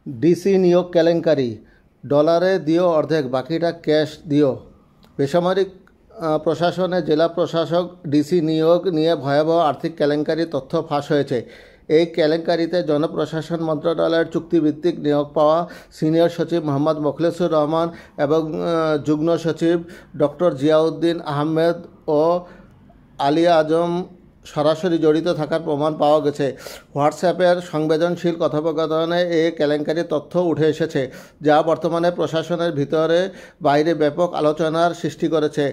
DC নিয়োগ কেলেঙ্কারি, ডলারে দিও অর্ধেক, বাকিটা ক্যাশ দিও। বেসামরিক প্রশাসনে জেলা প্রশাসক ডিসি নিয়োগ নিয়ে ভয়াবহ আর্থিক কেলেঙ্কারির তথ্য ফাঁস হয়েছে। এই কেলেঙ্কারিতে জনপ্রশাসন মন্ত্রণালয়ের চুক্তিভিত্তিক নিয়োগ পাওয়া সিনিয়র সচিব মোহাম্মদ মোখলেসুর রহমান এবং যুগ্ম সচিব ডক্টর জিয়াউদ্দিন আহমেদ ও আলিয়া আজম সরাসরি জড়িত থাকার প্রমাণ পাওয়া গেছে। হোয়াটসঅ্যাপের সংবেদনশীল কথোপকথনে এই কেলেঙ্কারির তথ্য উঠে এসেছে, যা বর্তমানে প্রশাসনের ভিতরে বাইরে ব্যাপক আলোচনার সৃষ্টি করেছে।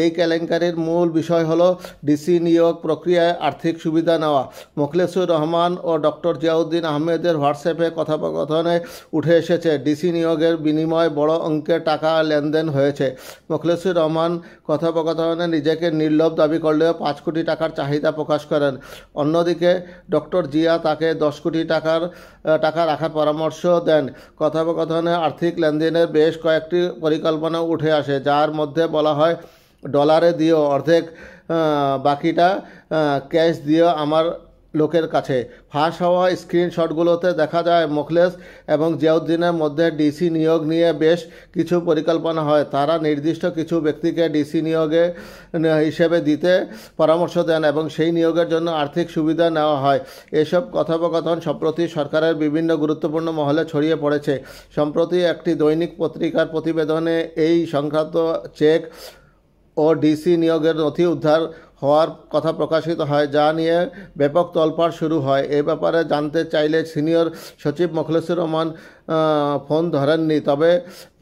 এই কেলেঙ্কারির মূল বিষয় হলো ডিসি নিয়োগ প্রক্রিয়ায় আর্থিক সুবিধা নেওয়া। মোখলেসুর রহমান ও ডক্টর জিয়াউদ্দিন আহমেদের হোয়াটসঅ্যাপে কথোপকথনে উঠে এসেছে ডিসি নিয়োগের বিনিময়ে বড় অঙ্কের টাকা লেনদেন হয়েছে। মোখলেসুর রহমান কথোপকথনে নিজেকে নির্লোভ দাবি করলেও 5 কোটি টাকার চাহিদা প্রকাশ করেন। অন্যদিকে ডক্টর জিয়া তাকে 10 কোটি টাকা রাখার পরামর্শ দেন। কথোপকথনে আর্থিক লেনদেনের বেশ কয়েকটি পরিকল্পনা উঠে আসে, যার মধ্যে বলা হয় ডলারে দিও অর্ধেক, বাকিটা ক্যাশ দিও আমার লোকের কাছে। ফাঁস হওয়া স্ক্রিনশটগুলোতে দেখা যায় মোখলেস এবং জিয়াউদ্দিনের মধ্যে ডিসি নিয়োগ নিয়ে বেশ কিছু পরিকল্পনা হয়। তারা নির্দিষ্ট কিছু ব্যক্তিকে ডিসি নিয়োগে হিসেবে দিতে পরামর্শ দেন এবং সেই নিয়োগের জন্য আর্থিক সুবিধা নেওয়া হয়। এসব কথোপকথন সম্প্রতি সরকারের বিভিন্ন গুরুত্বপূর্ণ মহলে ছড়িয়ে পড়েছে। সম্প্রতি একটি দৈনিক পত্রিকার প্রতিবেদনে এই সংক্রান্ত চেক ও ডিসি নিয়োগের নথি উদ্ধার হওয়ার কথা প্রকাশিত হয়, যা নিয়ে ব্যাপক তোলপাড় শুরু হয়। এ ব্যাপারে জানতে চাইলে সিনিয়র সচিব মোখলেসুর রহমান ফোন ধরেননি, তবে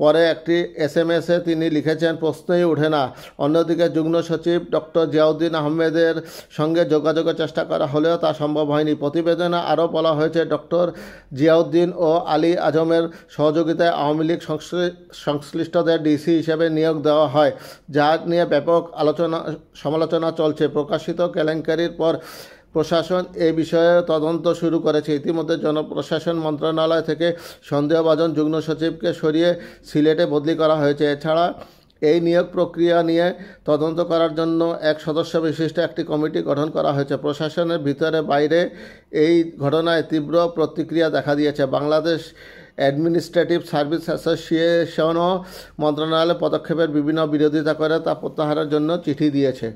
পরে একটি SMS-এ তিনি লিখেছেন প্রশ্নই ওঠে না। অন্যদিকে যুগ্ম সচিব ডক্টর জিয়াউদ্দিন আহমেদের সঙ্গে যোগাযোগের চেষ্টা করা হলেও তা সম্ভব হয়নি। প্রতিবেদনে আরও বলা হয়েছে ডক্টর জিয়াউদ্দিন ও আলী আজমের সহযোগিতায় আওয়ামী লীগ সংশ্লিষ্টদের ডিসি হিসেবে নিয়োগ দেওয়া হয়, যা নিয়ে ব্যাপক সমালোচনা চলছে। প্রকাশিত কেলেঙ্কারির পর প্রশাসন এ বিষয়ে তদন্ত শুরু করেছে। ইতিমধ্যে জনপ্রশাসন মন্ত্রণালয় থেকে সন্দেহভাজন যুগ্ম সচিবকে সরিয়ে সিলেটে বদলি করা হয়েছে। এছাড়া এই নিয়োগ প্রক্রিয়া নিয়ে তদন্ত করার জন্য এক সদস্য বিশিষ্ট একটি কমিটি গঠন করা হয়েছে। প্রশাসনের ভিতরে বাইরে এই ঘটনায় তীব্র প্রতিক্রিয়া দেখা দিয়েছে। বাংলাদেশ অ্যাডমিনিস্ট্রেটিভ সার্ভিস অ্যাসোসিয়েশনও মন্ত্রণালয়ের পদক্ষেপের বিভিন্ন বিরোধিতা করে তা প্রত্যাহারের জন্য চিঠি দিয়েছে।